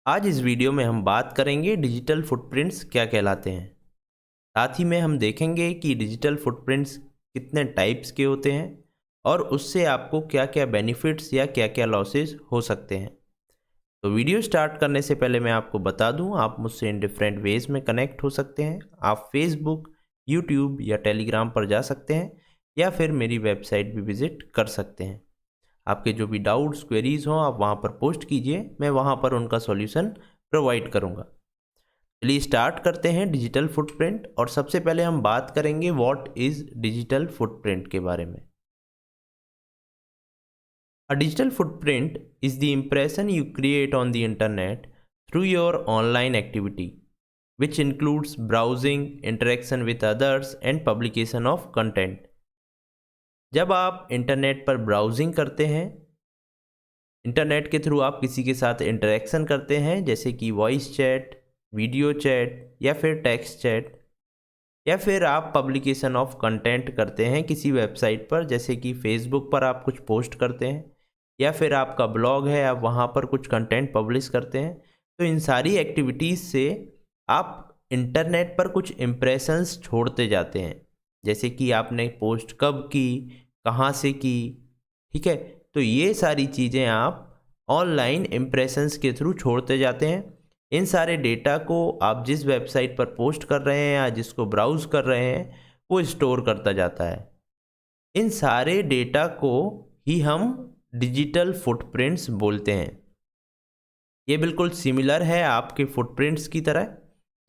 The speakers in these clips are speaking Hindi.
आज इस वीडियो में हम बात करेंगे डिजिटल फुटप्रिंट्स क्या कहलाते हैं। साथ ही में हम देखेंगे कि डिजिटल फुटप्रिंट्स कितने टाइप्स के होते हैं और उससे आपको क्या क्या बेनिफिट्स या क्या क्या लॉसेस हो सकते हैं। तो वीडियो स्टार्ट करने से पहले मैं आपको बता दूं, आप मुझसे इन डिफरेंट वेज में कनेक्ट हो सकते हैं। आप फेसबुक, यूट्यूब या टेलीग्राम पर जा सकते हैं या फिर मेरी वेबसाइट भी विजिट कर सकते हैं। आपके जो भी डाउट्स क्वेरीज हों आप वहाँ पर पोस्ट कीजिए, मैं वहाँ पर उनका सॉल्यूशन प्रोवाइड करूँगा। चलिए स्टार्ट करते हैं डिजिटल फुटप्रिंट। और सबसे पहले हम बात करेंगे व्हाट इज़ डिजिटल फुटप्रिंट के बारे में। A digital footprint is the impression you create on the internet through your online activity, which includes browsing, interaction with others, and publication of content. जब आप इंटरनेट पर ब्राउजिंग करते हैं, इंटरनेट के थ्रू आप किसी के साथ इंटरेक्शन करते हैं, जैसे कि वॉइस चैट, वीडियो चैट या फिर टेक्स्ट चैट, या फिर आप पब्लिकेशन ऑफ कंटेंट करते हैं किसी वेबसाइट पर, जैसे कि फेसबुक पर आप कुछ पोस्ट करते हैं या फिर आपका ब्लॉग है आप वहाँ पर कुछ कंटेंट पब्लिश करते हैं। तो इन सारी एक्टिविटीज़ से आप इंटरनेट पर कुछ इम्प्रेशंस छोड़ते जाते हैं, जैसे कि आपने पोस्ट कब की, कहाँ से की, ठीक है। तो ये सारी चीज़ें आप ऑनलाइन इम्प्रेशंस के थ्रू छोड़ते जाते हैं। इन सारे डेटा को आप जिस वेबसाइट पर पोस्ट कर रहे हैं या जिसको ब्राउज़ कर रहे हैं वो स्टोर करता जाता है। इन सारे डेटा को ही हम डिजिटल फुटप्रिंट्स बोलते हैं। ये बिल्कुल सिमिलर है आपके फुटप्रिंट्स की तरह।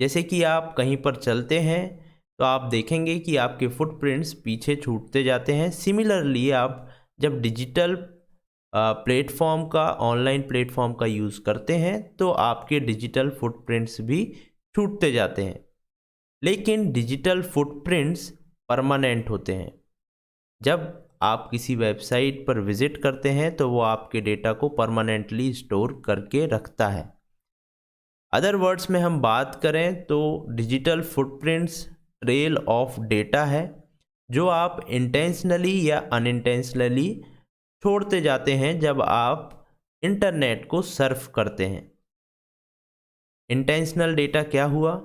जैसे कि आप कहीं पर चलते हैं तो आप देखेंगे कि आपके फुटप्रिंट्स पीछे छूटते जाते हैं। सिमिलरली आप जब डिजिटल प्लेटफॉर्म का, ऑनलाइन प्लेटफॉर्म का यूज़ करते हैं तो आपके डिजिटल फुटप्रिंट्स भी छूटते जाते हैं। लेकिन डिजिटल फुटप्रिंट्स परमानेंट होते हैं। जब आप किसी वेबसाइट पर विजिट करते हैं तो वो आपके डेटा को परमानेंटली स्टोर करके रखता है। अदर वर्ड्स में हम बात करें तो digital footprints trail of data है जो आप इंटेंशनली या अनइंटेंशनली छोड़ते जाते हैं जब आप इंटरनेट को सर्फ करते हैं। इंटेंशनल डेटा क्या हुआ?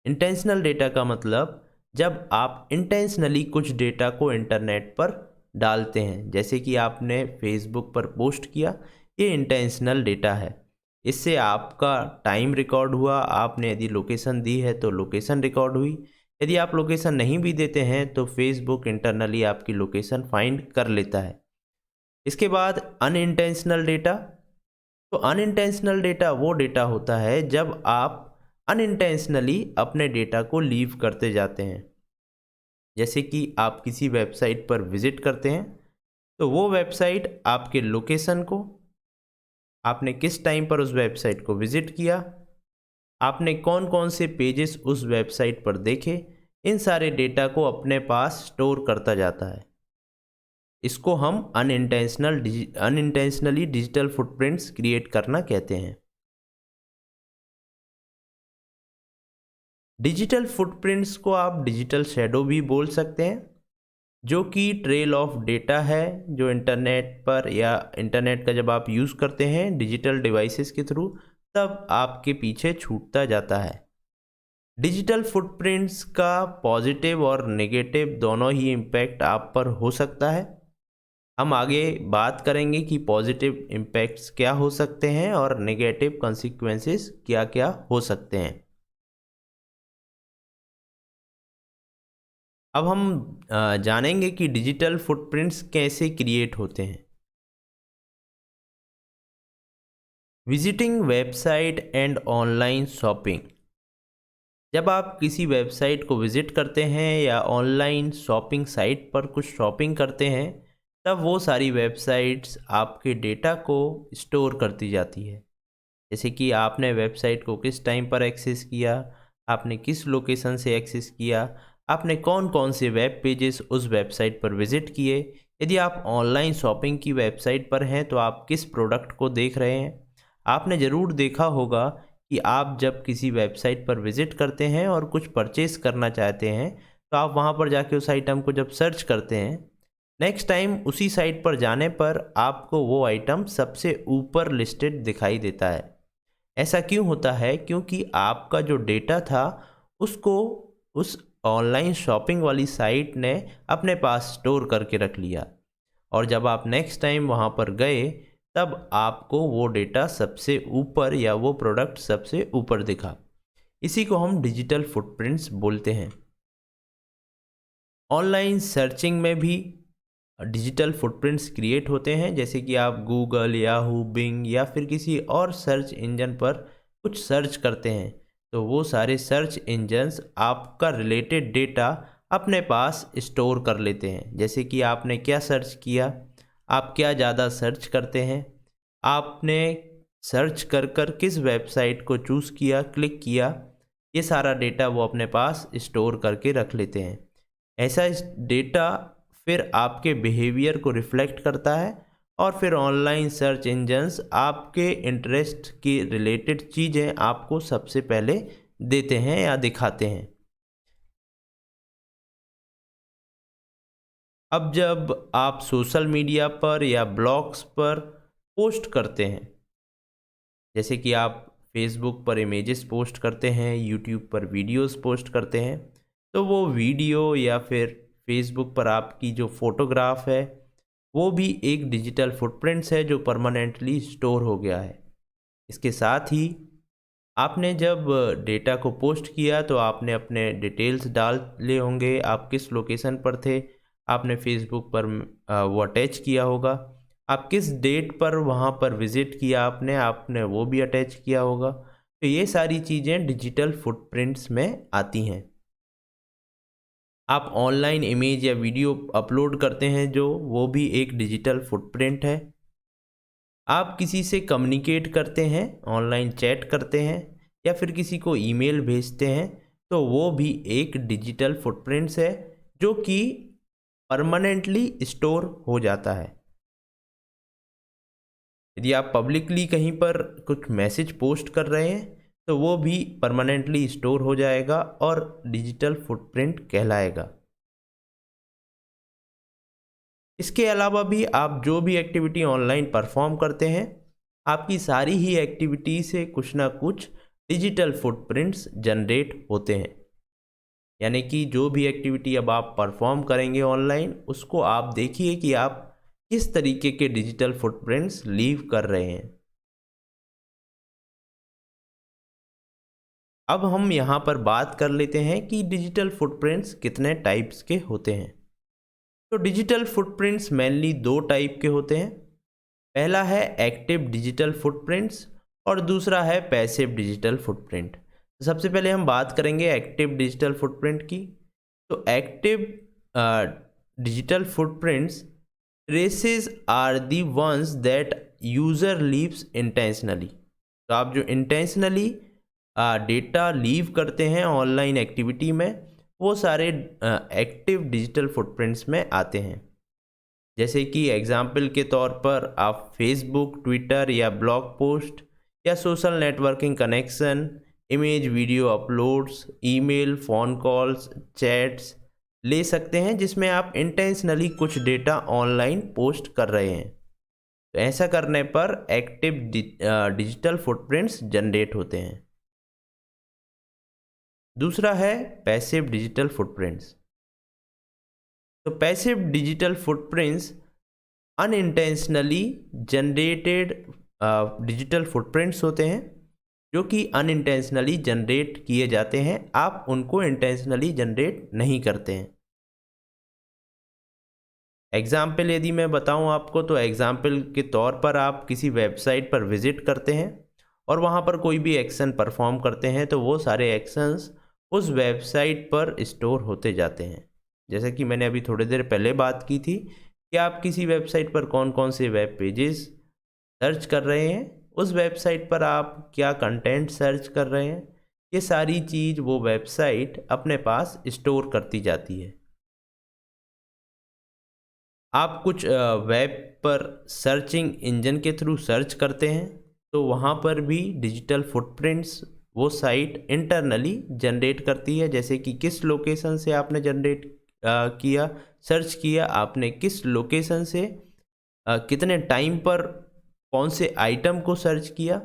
इंटेंशनल डेटा का मतलब जब आप इंटेंशनली कुछ डेटा को इंटरनेट पर डालते हैं, जैसे कि आपने फेसबुक पर पोस्ट किया, ये इंटेंशनल डेटा है। इससे आपका टाइम रिकॉर्ड हुआ, आपने यदि लोकेशन दी है तो लोकेशन रिकॉर्ड हुई। यदि आप लोकेशन नहीं भी देते हैं तो फेसबुक इंटरनली आपकी लोकेशन फाइंड कर लेता है। इसके बाद अनइंटेंशनल डेटा। तो अनइंटेंशनल डेटा वो डेटा होता है जब आप अनइंटेंशनली अपने डेटा को लीव करते जाते हैं। जैसे कि आप किसी वेबसाइट पर विजिट करते हैं तो वो वेबसाइट आपके लोकेशन को, आपने किस टाइम पर उस वेबसाइट को विजिट किया, आपने कौन कौन से पेजेस उस वेबसाइट पर देखे, इन सारे डेटा को अपने पास स्टोर करता जाता है। इसको हम अनइंटेंशनली डिजिटल फुटप्रिंट्स क्रिएट करना कहते हैं। डिजिटल फुटप्रिंट्स को आप डिजिटल शैडो भी बोल सकते हैं, जो कि ट्रेल ऑफ डेटा है जो इंटरनेट पर या इंटरनेट का जब आप यूज़ करते हैं डिजिटल डिवाइसेस के थ्रू तब आपके पीछे छूटता जाता है। डिजिटल फुटप्रिंट्स का पॉजिटिव और नेगेटिव दोनों ही इम्पैक्ट आप पर हो सकता है। हम आगे बात करेंगे कि पॉजिटिव इम्पैक्ट्स क्या हो सकते हैं और नेगेटिव कॉन्सिक्वेंसेस क्या क्या हो सकते हैं। अब हम जानेंगे कि डिजिटल फुटप्रिंट्स कैसे क्रिएट होते हैं। Visiting website and online shopping. जब आप किसी वेबसाइट को विज़िट करते हैं या ऑनलाइन शॉपिंग साइट पर कुछ शॉपिंग करते हैं तब वो सारी वेबसाइट्स आपके डेटा को स्टोर करती जाती है। जैसे कि आपने वेबसाइट को किस टाइम पर एक्सेस किया, आपने किस लोकेशन से एक्सेस किया, आपने कौन कौन से वेब पेजेस उस वेबसाइट पर विज़िट किए। यदि आप ऑनलाइन शॉपिंग की वेबसाइट पर हैं तो आप किस प्रोडक्ट को देख रहे हैं। आपने ज़रूर देखा होगा कि आप जब किसी वेबसाइट पर विज़िट करते हैं और कुछ परचेस करना चाहते हैं तो आप वहाँ पर जाके उस आइटम को जब सर्च करते हैं, नेक्स्ट टाइम उसी साइट पर जाने पर आपको वो आइटम सबसे ऊपर लिस्टेड दिखाई देता है। ऐसा क्यों होता है? क्योंकि आपका जो डेटा था उसको उस ऑनलाइन शॉपिंग वाली साइट ने अपने पास स्टोर करके रख लिया, और जब आप नेक्स्ट टाइम वहाँ पर गए तब आपको वो डेटा सबसे ऊपर या वो प्रोडक्ट सबसे ऊपर दिखा। इसी को हम डिजिटल फुटप्रिंट्स बोलते हैं। ऑनलाइन सर्चिंग में भी डिजिटल फुटप्रिंट्स क्रिएट होते हैं, जैसे कि आप गूगल, याहू, बिंग या फिर किसी और सर्च इंजन पर कुछ सर्च करते हैं, तो वो सारे सर्च इंजन्स आपका रिलेटेड डेटा अपने पास स्टोर कर लेते हैं। जैसे कि आपने क्या सर्च किया, आप क्या ज़्यादा सर्च करते हैं, आपने सर्च कर कर किस वेबसाइट को चूज़ किया, क्लिक किया, ये सारा डेटा वो अपने पास स्टोर करके रख लेते हैं। ऐसा इस डेटा फिर आपके बिहेवियर को रिफ्लेक्ट करता है, और फिर ऑनलाइन सर्च इंजन्स आपके इंटरेस्ट की रिलेटेड चीज़ें आपको सबसे पहले देते हैं या दिखाते हैं। अब जब आप सोशल मीडिया पर या ब्लॉग्स पर पोस्ट करते हैं, जैसे कि आप फेसबुक पर इमेजेस पोस्ट करते हैं, यूट्यूब पर वीडियोस पोस्ट करते हैं, तो वो वीडियो या फिर फेसबुक पर आपकी जो फ़ोटोग्राफ है वो भी एक डिजिटल फुटप्रिंट्स है जो परमानेंटली स्टोर हो गया है। इसके साथ ही आपने जब डेटा को पोस्ट किया तो आपने अपने डिटेल्स डाले होंगे, आप किस लोकेशन पर थे, आपने फेसबुक पर वो अटैच किया होगा, आप किस डेट पर वहाँ पर विज़िट किया आपने आपने वो भी अटैच किया होगा। तो ये सारी चीज़ें डिजिटल फुटप्रिंट्स में आती हैं। आप ऑनलाइन इमेज या वीडियो अपलोड करते हैं जो वो भी एक डिजिटल फुटप्रिंट है। आप किसी से कम्युनिकेट करते हैं, ऑनलाइन चैट करते हैं या फिर किसी को ईमेल भेजते हैं, तो वो भी एक डिजिटल फुटप्रिंट्स है जो कि परमानेंटली स्टोर हो जाता है। यदि आप पब्लिकली कहीं पर कुछ मैसेज पोस्ट कर रहे हैं तो वो भी परमानेंटली स्टोर हो जाएगा और डिजिटल फुटप्रिंट कहलाएगा। इसके अलावा भी आप जो भी एक्टिविटी ऑनलाइन परफॉर्म करते हैं, आपकी सारी ही एक्टिविटी से कुछ ना कुछ डिजिटल फुटप्रिंट्स जनरेट होते हैं। यानी कि जो भी एक्टिविटी अब आप परफॉर्म करेंगे ऑनलाइन, उसको आप देखिए कि आप किस तरीके के डिजिटल फुटप्रिंट्स लीव कर रहे हैं। अब हम यहाँ पर बात कर लेते हैं कि डिजिटल फुटप्रिंट्स कितने टाइप्स के होते हैं। तो डिजिटल फुटप्रिंट्स मेनली दो टाइप के होते हैं। पहला है एक्टिव डिजिटल फुटप्रिंट्स और दूसरा है पैसिव डिजिटल फुटप्रिंट। सबसे पहले हम बात करेंगे एक्टिव डिजिटल फुटप्रिंट की। तो active digital footprints traces are the ones that user leaves intentionally. तो आप जो इंटेंशनली डेटा लीव करते हैं ऑनलाइन एक्टिविटी में, वो सारे एक्टिव डिजिटल फुटप्रिंट्स में आते हैं। जैसे कि एग्जाम्पल के तौर पर आप फेसबुक, ट्विटर या ब्लॉग पोस्ट या social networking connection, image video uploads, email, phone calls, chats ले सकते हैं जिसमें आप इंटेंशनली कुछ डेटा ऑनलाइन पोस्ट कर रहे हैं। तो ऐसा करने पर एक्टिव डिजिटल फुटप्रिंट्स जनरेट होते हैं। दूसरा है पैसिव डिजिटल फुटप्रिंट्स। तो passive digital footprints unintentionally generated digital footprints होते हैं जो कि अनइंटेंशनली जनरेट किए जाते हैं, आप उनको इंटेंशनली जनरेट नहीं करते हैं। एग्जाम्पल यदि मैं बताऊं आपको, तो एग्जाम्पल के तौर पर आप किसी वेबसाइट पर विजिट करते हैं और वहां पर कोई भी एक्शन परफॉर्म करते हैं, तो वो सारे एक्शंस उस वेबसाइट पर स्टोर होते जाते हैं। जैसे कि मैंने अभी थोड़ी देर पहले बात की थी कि आप किसी वेबसाइट पर कौन कौन से वेब पेजेस सर्च कर रहे हैं, उस वेबसाइट पर आप क्या कंटेंट सर्च कर रहे हैं, ये सारी चीज़ वो वेबसाइट अपने पास स्टोर करती जाती है। आप कुछ वेब पर सर्चिंग इंजन के थ्रू सर्च करते हैं, तो वहाँ पर भी डिजिटल फुटप्रिंट्स वो साइट इंटरनली जनरेट करती है। जैसे कि किस लोकेशन से आपने जनरेट किया, सर्च किया, आपने किस लोकेशन से कितने टाइम पर कौन से आइटम को सर्च किया,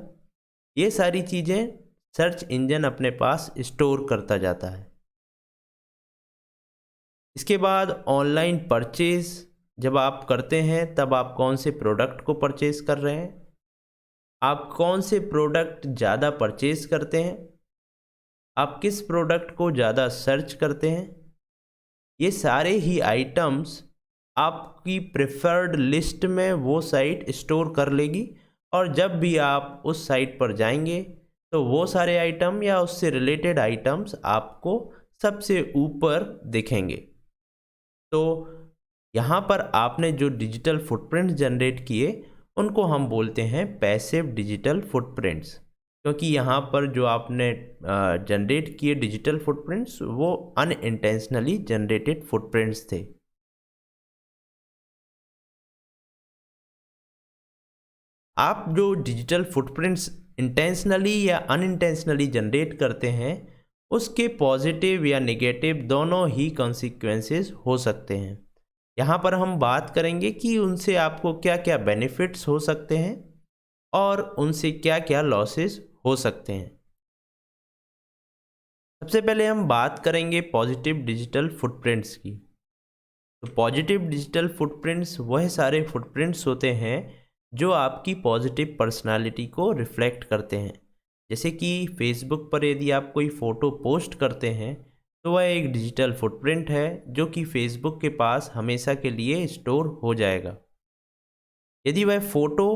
ये सारी चीज़ें सर्च इंजन अपने पास स्टोर करता जाता है। इसके बाद ऑनलाइन परचेज जब आप करते हैं तब आप कौन से प्रोडक्ट को परचेज कर रहे हैं, आप कौन से प्रोडक्ट ज़्यादा परचेज करते हैं, आप किस प्रोडक्ट को ज़्यादा सर्च करते हैं, ये सारे ही आइटम्स आपकी प्रेफर्ड लिस्ट में वो साइट स्टोर कर लेगी। और जब भी आप उस साइट पर जाएंगे तो वो सारे आइटम या उससे रिलेटेड आइटम्स आपको सबसे ऊपर दिखेंगे। तो यहाँ पर आपने जो डिजिटल फुटप्रिंट जनरेट किए उनको हम बोलते हैं पैसिव डिजिटल फुटप्रिंट्स, क्योंकि यहाँ पर जो आपने जनरेट किए डिजिटल फुटप्रिंट्स वो अनइंटेंशनली जनरेटेड फुटप्रिंट्स थे। आप जो डिजिटल फुटप्रिंट्स इंटेंशनली या अनइंटेंशनली जनरेट करते हैं उसके पॉजिटिव या नेगेटिव दोनों ही कॉन्सिक्वेंसेस हो सकते हैं। यहाँ पर हम बात करेंगे कि उनसे आपको क्या क्या बेनिफिट्स हो सकते हैं और उनसे क्या क्या लॉसेस हो सकते हैं। सबसे पहले हम बात करेंगे पॉजिटिव डिजिटल फुटप्रिंट्स की। तो पॉजिटिव डिजिटल फुटप्रिंट्स वह सारे फुटप्रिंट्स होते हैं जो आपकी पॉजिटिव पर्सनालिटी को रिफ्लेक्ट करते हैं। जैसे कि फेसबुक पर यदि आप कोई फ़ोटो पोस्ट करते हैं तो वह एक डिजिटल फुटप्रिंट है जो कि फेसबुक के पास हमेशा के लिए स्टोर हो जाएगा। यदि वह फ़ोटो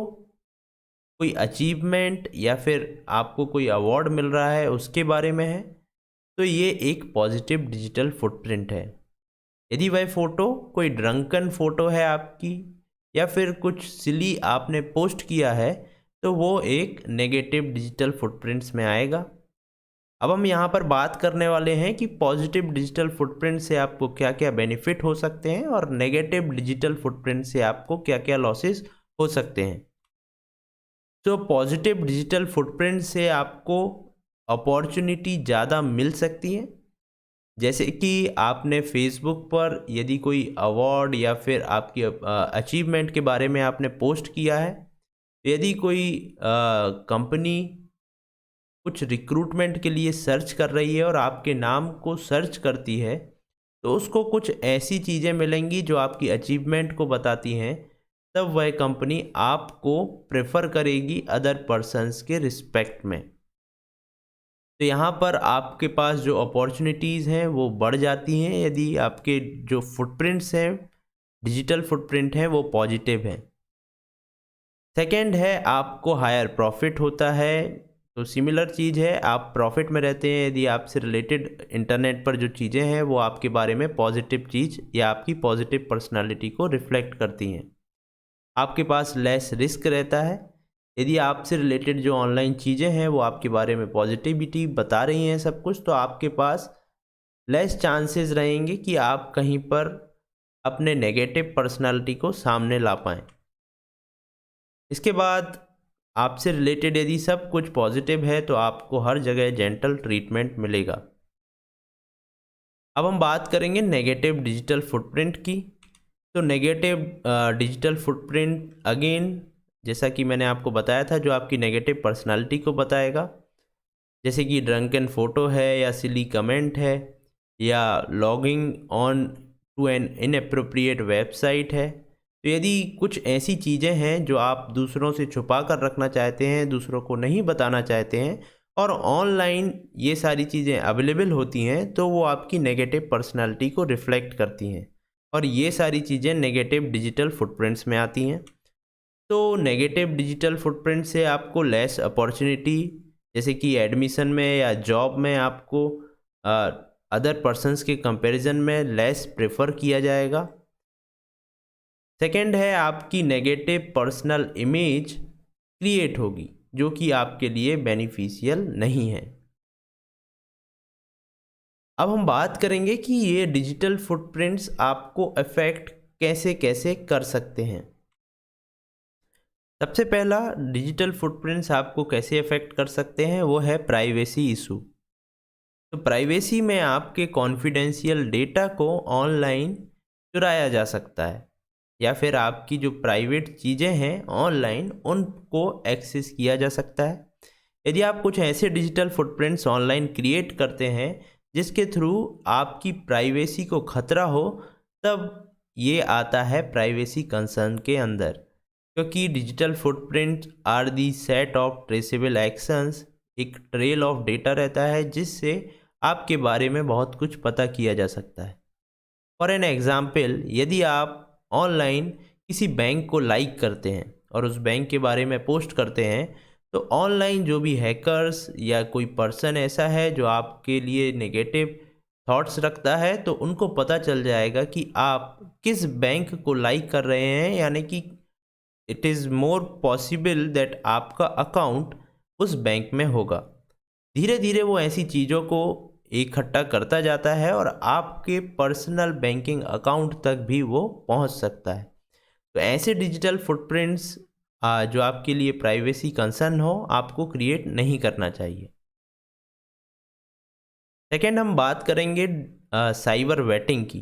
कोई अचीवमेंट या फिर आपको कोई अवार्ड मिल रहा है उसके बारे में है तो ये एक पॉजिटिव डिजिटल फुटप्रिंट है। यदि वह फ़ोटो कोई ड्रंकन फ़ोटो है आपकी या फिर कुछ सिली आपने पोस्ट किया है तो वो एक नेगेटिव डिजिटल फुटप्रिंट्स में आएगा। अब हम यहाँ पर बात करने वाले हैं कि पॉजिटिव डिजिटल फुटप्रिंट से आपको क्या क्या बेनिफिट हो सकते हैं और नेगेटिव डिजिटल फुटप्रिंट से आपको क्या क्या लॉसेस हो सकते हैं। तो पॉजिटिव डिजिटल फुटप्रिंट से आपको अपॉर्चुनिटी ज़्यादा मिल सकती है। जैसे कि आपने फेसबुक पर यदि कोई अवार्ड या फिर आपकी अचीवमेंट के बारे में आपने पोस्ट किया है, यदि कोई कंपनी कुछ रिक्रूटमेंट के लिए सर्च कर रही है और आपके नाम को सर्च करती है तो उसको कुछ ऐसी चीज़ें मिलेंगी जो आपकी अचीवमेंट को बताती हैं, तब वह कंपनी आपको प्रेफर करेगी अदर पर्सन्स के रिस्पेक्ट में। तो यहाँ पर आपके पास जो अपॉर्चुनिटीज़ हैं वो बढ़ जाती हैं यदि आपके जो फुटप्रिंट्स हैं डिजिटल फुटप्रिंट हैं वो पॉजिटिव हैं। सेकंड है आपको हायर प्रॉफिट होता है। तो सिमिलर चीज़ है, आप प्रॉफिट में रहते हैं यदि आपसे रिलेटेड इंटरनेट पर जो चीज़ें हैं वो आपके बारे में पॉजिटिव चीज़ या आपकी पॉजिटिव पर्सनालिटी को रिफ्लेक्ट करती हैं। आपके पास लेस रिस्क रहता है यदि आपसे रिलेटेड जो ऑनलाइन चीज़ें हैं वो आपके बारे में पॉजिटिविटी बता रही हैं सब कुछ, तो आपके पास लेस चांसेस रहेंगे कि आप कहीं पर अपने नेगेटिव पर्सनालिटी को सामने ला पाएँ। इसके बाद आपसे रिलेटेड यदि सब कुछ पॉजिटिव है तो आपको हर जगह जेंटल ट्रीटमेंट मिलेगा। अब हम बात करेंगे नेगेटिव डिजिटल फुटप्रिंट की। तो नेगेटिव डिजिटल फुटप्रिंट अगेन जैसा कि मैंने आपको बताया था जो आपकी नेगेटिव पर्सनालिटी को बताएगा, जैसे कि ड्रंकन फ़ोटो है या सिली कमेंट है या logging on to an inappropriate website है। तो यदि कुछ ऐसी चीज़ें हैं जो आप दूसरों से छुपा कर रखना चाहते हैं, दूसरों को नहीं बताना चाहते हैं और ऑनलाइन ये सारी चीज़ें अवेलेबल होती हैं तो वो आपकी नेगेटिव पर्सनालिटी को रिफ्लेक्ट करती हैं और ये सारी चीज़ें नेगेटिव डिजिटल फुटप्रिंट्स में आती हैं। तो नेगेटिव डिजिटल फुटप्रिंट से आपको लेस अपॉर्चुनिटी जैसे कि एडमिशन में या जॉब में आपको अदर पर्सन्स के कंपैरिजन में लेस प्रेफर किया जाएगा। सेकंड है आपकी नेगेटिव पर्सनल इमेज क्रिएट होगी जो कि आपके लिए बेनिफिशियल नहीं है। अब हम बात करेंगे कि ये डिजिटल फुटप्रिंट्स आपको अफेक्ट कैसे कैसे कर सकते हैं। सबसे पहला डिजिटल फुटप्रिंट्स आपको कैसे अफेक्ट कर सकते हैं वो है प्राइवेसी इशू। तो प्राइवेसी में आपके कॉन्फिडेंशियल डेटा को ऑनलाइन चुराया जा सकता है या फिर आपकी जो प्राइवेट चीज़ें हैं ऑनलाइन उनको एक्सेस किया जा सकता है। यदि आप कुछ ऐसे डिजिटल फुटप्रिंट्स ऑनलाइन क्रिएट करते हैं जिसके थ्रू आपकी प्राइवेसी को खतरा हो, तब ये आता है प्राइवेसी कंसर्न के अंदर, क्योंकि digital footprint are the set of traceable actions, एक ट्रेल ऑफ डेटा रहता है जिससे आपके बारे में बहुत कुछ पता किया जा सकता है। फॉर एन एग्जाम्पल, यदि आप ऑनलाइन किसी बैंक को लाइक करते हैं और उस बैंक के बारे में पोस्ट करते हैं, तो ऑनलाइन जो भी हैकर्स या कोई पर्सन ऐसा है जो आपके लिए नेगेटिव थॉट्स रखता है, तो उनको पता चल जाएगा कि आप किस बैंक को लाइक कर रहे हैं, यानी कि it is more possible that आपका अकाउंट उस बैंक में होगा। धीरे धीरे वो ऐसी चीज़ों को इकट्ठा करता जाता है और आपके पर्सनल बैंकिंग अकाउंट तक भी वो पहुंच सकता है। तो ऐसे डिजिटल फुटप्रिंट्स जो आपके लिए प्राइवेसी कंसर्न हो, आपको क्रिएट नहीं करना चाहिए। सेकेंड, हम बात करेंगे साइबर वेटिंग की।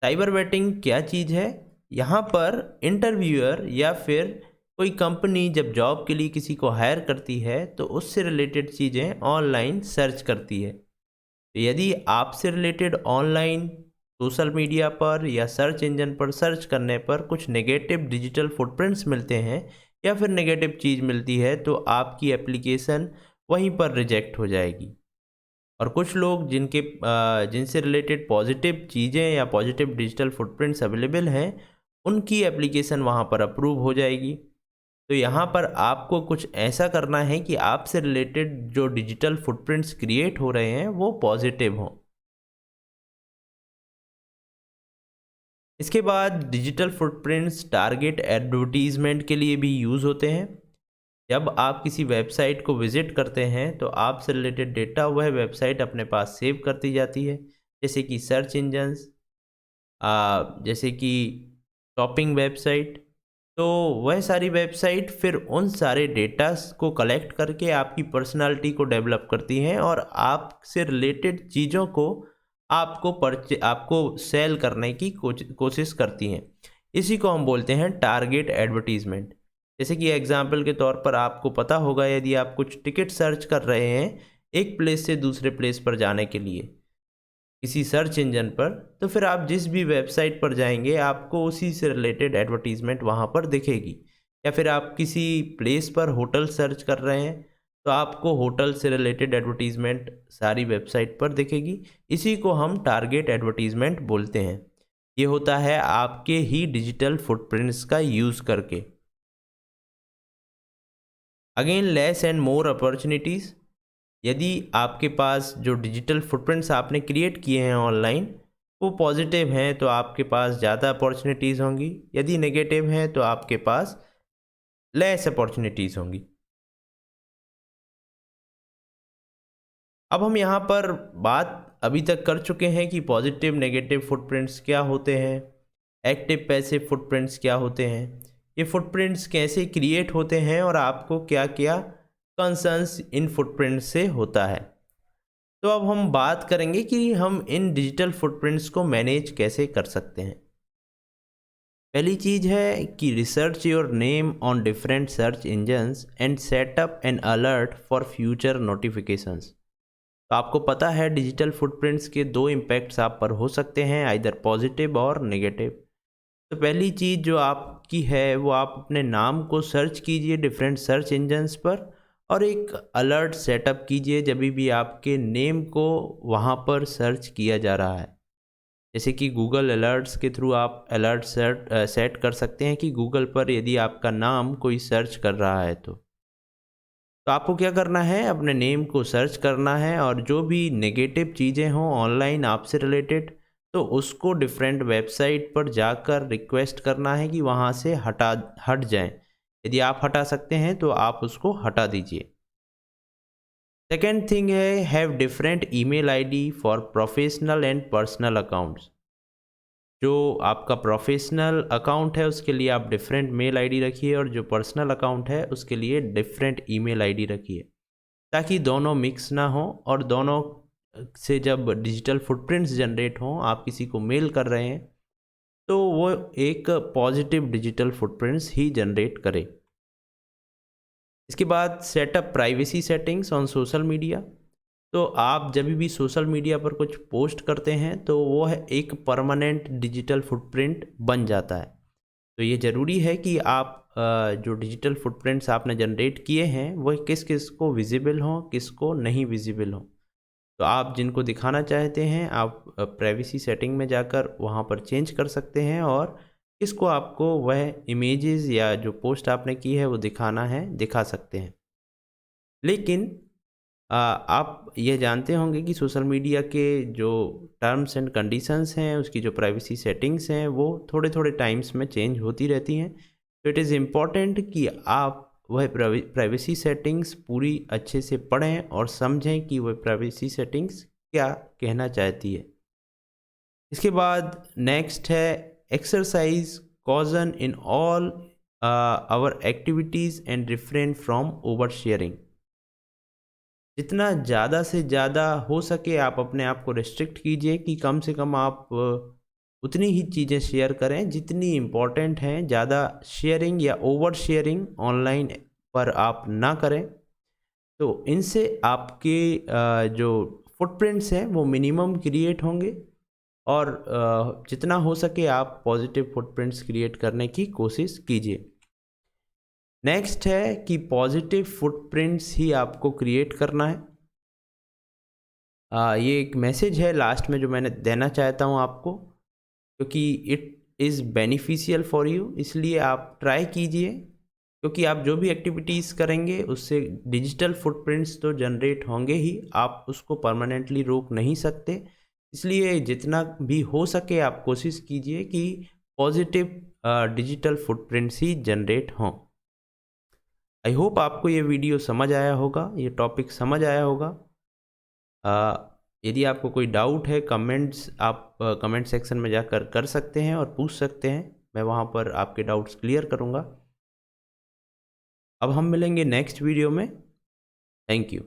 साइबर वेटिंग क्या चीज़ है? यहाँ पर इंटरव्यूअर या फिर कोई कंपनी जब जॉब के लिए किसी को हायर करती है तो उससे रिलेटेड चीज़ें ऑनलाइन सर्च करती है। तो यदि आपसे रिलेटेड ऑनलाइन सोशल मीडिया पर या सर्च इंजन पर सर्च करने पर कुछ नेगेटिव डिजिटल फुटप्रिंट्स मिलते हैं या फिर नेगेटिव चीज़ मिलती है, तो आपकी एप्लीकेशन वहीं पर रिजेक्ट हो जाएगी। और कुछ लोग जिनसे रिलेटेड पॉजिटिव चीज़ें या पॉजिटिव डिजिटल फुटप्रिंट्स अवेलेबल हैं, उनकी एप्लीकेशन वहाँ पर अप्रूव हो जाएगी। तो यहाँ पर आपको कुछ ऐसा करना है कि आपसे रिलेटेड जो डिजिटल फुटप्रिंट्स क्रिएट हो रहे हैं वो पॉजिटिव हों। इसके बाद डिजिटल फुटप्रिंट्स टारगेट एडवर्टीजमेंट के लिए भी यूज़ होते हैं। जब आप किसी वेबसाइट को विज़िट करते हैं तो आपसे रिलेटेड डेटा वह वेबसाइट अपने पास सेव करती जाती है, जैसे कि सर्च इंजन्स, जैसे कि शॉपिंग वेबसाइट। तो वह सारी वेबसाइट फिर उन सारे डेटास को कलेक्ट करके आपकी पर्सनालिटी को डेवलप करती हैं और आपसे रिलेटेड चीज़ों को आपको सेल करने की कोशिश करती हैं। इसी को हम बोलते हैं टारगेट एडवर्टीजमेंट। जैसे कि एग्जाम्पल के तौर पर आपको पता होगा, यदि आप कुछ टिकट सर्च कर रहे हैं एक प्लेस से दूसरे प्लेस पर जाने के लिए किसी सर्च इंजन पर, तो फिर आप जिस भी वेबसाइट पर जाएंगे आपको उसी से रिलेटेड एडवर्टीजमेंट वहाँ पर दिखेगी। या फिर आप किसी प्लेस पर होटल सर्च कर रहे हैं तो आपको होटल से रिलेटेड एडवर्टीजमेंट सारी वेबसाइट पर दिखेगी। इसी को हम टारगेट एडवर्टीजमेंट बोलते हैं। ये होता है आपके ही डिजिटल फुटप्रिंट्स का यूज़ करके। Again, less and more opportunities. यदि आपके पास जो डिजिटल फुटप्रिंट्स आपने क्रिएट किए हैं ऑनलाइन वो पॉजिटिव हैं तो आपके पास ज़्यादा अपॉर्चुनिटीज़ होंगी, यदि नेगेटिव हैं तो आपके पास लेस अपॉर्चुनिटीज़ होंगी। अब हम यहाँ पर बात अभी तक कर चुके हैं कि पॉजिटिव नेगेटिव फुटप्रिंट्स क्या होते हैं, एक्टिव पैसिव फुटप्रिंट्स क्या होते हैं, ये फुटप्रिंट्स कैसे क्रिएट होते हैं और आपको क्या क्या कंसर्न्स इन फुटप्रिंट्स से होता है। तो अब हम बात करेंगे कि हम इन डिजिटल फुटप्रिंट्स को मैनेज कैसे कर सकते हैं। पहली चीज़ है कि research your name on different search engines and setup N alert for future notifications. तो आपको पता है डिजिटल फुटप्रिंट्स के दो इम्पैक्ट्स आप पर हो सकते हैं, आइदर पॉजिटिव और नेगेटिव। तो पहली चीज़ जो आपकी है वो आप अपने नाम को सर्च कीजिए डिफरेंट सर्च इंजन्स पर और एक अलर्ट सेटअप कीजिए जब भी आपके नेम को वहाँ पर सर्च किया जा रहा है। जैसे कि गूगल अलर्ट्स के थ्रू आप अलर्ट सेट कर सकते हैं कि गूगल पर यदि आपका नाम कोई सर्च कर रहा है तो आपको क्या करना है, अपने नेम को सर्च करना है और जो भी नेगेटिव चीज़ें हों ऑनलाइन आपसे रिलेटेड तो उसको डिफरेंट वेबसाइट पर जाकर रिक्वेस्ट करना है कि वहाँ से हट जाएं। यदि आप हटा सकते हैं तो आप उसको हटा दीजिए। सेकेंड थिंग है, have different email ID for professional and personal accounts. जो आपका प्रोफेशनल अकाउंट है उसके लिए आप डिफरेंट मेल आईडी रखिए और जो पर्सनल अकाउंट है उसके लिए डिफरेंट ईमेल आईडी रखिए, ताकि दोनों मिक्स ना हो और दोनों से जब डिजिटल फुटप्रिंट्स जनरेट हों, आप किसी को मेल कर रहे हैं तो वो एक पॉजिटिव डिजिटल फुटप्रिंट्स ही जनरेट करे। इसके बाद setup privacy settings on social media. तो आप जब भी सोशल मीडिया पर कुछ पोस्ट करते हैं तो वो है एक परमानेंट डिजिटल फुटप्रिंट बन जाता है। तो ये ज़रूरी है कि आप जो डिजिटल फुटप्रिंट्स आपने जनरेट किए हैं वो किस किस को विजिबल हों, किस को नहीं विजिबल हों। तो आप जिनको दिखाना चाहते हैं आप प्राइवेसी सेटिंग में जाकर वहाँ पर चेंज कर सकते हैं, और किसको आपको वह इमेजेस या जो पोस्ट आपने की है वो दिखाना है, दिखा सकते हैं। लेकिन आप ये जानते होंगे कि सोशल मीडिया के जो टर्म्स एंड कंडीशंस हैं, उसकी जो प्राइवेसी सेटिंग्स हैं वो थोड़े थोड़े टाइम्स में चेंज होती रहती हैं। तो इट इज़ इम्पॉर्टेंट कि आप वह प्राइवेसी सेटिंग्स पूरी अच्छे से पढ़ें और समझें कि वह प्राइवेसी सेटिंग्स क्या कहना चाहती है। इसके बाद नेक्स्ट है exercise caution in all our activities and refrain from over sharing. जितना ज़्यादा से ज़्यादा हो सके आप अपने आप को रिस्ट्रिक्ट कीजिए कि कम से कम आप उतनी ही चीज़ें शेयर करें जितनी इम्पॉर्टेंट हैं। ज़्यादा शेयरिंग या ओवर शेयरिंग ऑनलाइन पर आप ना करें। तो इनसे आपके जो फुटप्रिंट्स हैं वो मिनिमम क्रिएट होंगे, और जितना हो सके आप पॉजिटिव फुटप्रिंट्स क्रिएट करने की कोशिश कीजिए। नेक्स्ट है कि पॉजिटिव फुटप्रिंट्स ही आपको क्रिएट करना है। ये एक मैसेज है लास्ट में जो मैंने देना चाहता हूँ आपको, क्योंकि it is beneficial for you, इसलिए आप ट्राई कीजिए। क्योंकि आप जो भी एक्टिविटीज़ करेंगे उससे डिजिटल फुटप्रिंट्स तो जनरेट होंगे ही, आप उसको परमानेंटली रोक नहीं सकते। इसलिए जितना भी हो सके आप कोशिश कीजिए कि पॉजिटिव डिजिटल फुटप्रिंट्स ही जनरेट हों। आई होप आपको ये वीडियो समझ आया होगा, ये टॉपिक समझ आया होगा। यदि आपको कोई डाउट है कमेंट्स आप कमेंट सेक्शन में जाकर कर सकते हैं और पूछ सकते हैं, मैं वहाँ पर आपके डाउट्स क्लियर करूँगा। अब हम मिलेंगे नेक्स्ट वीडियो में। Thank you.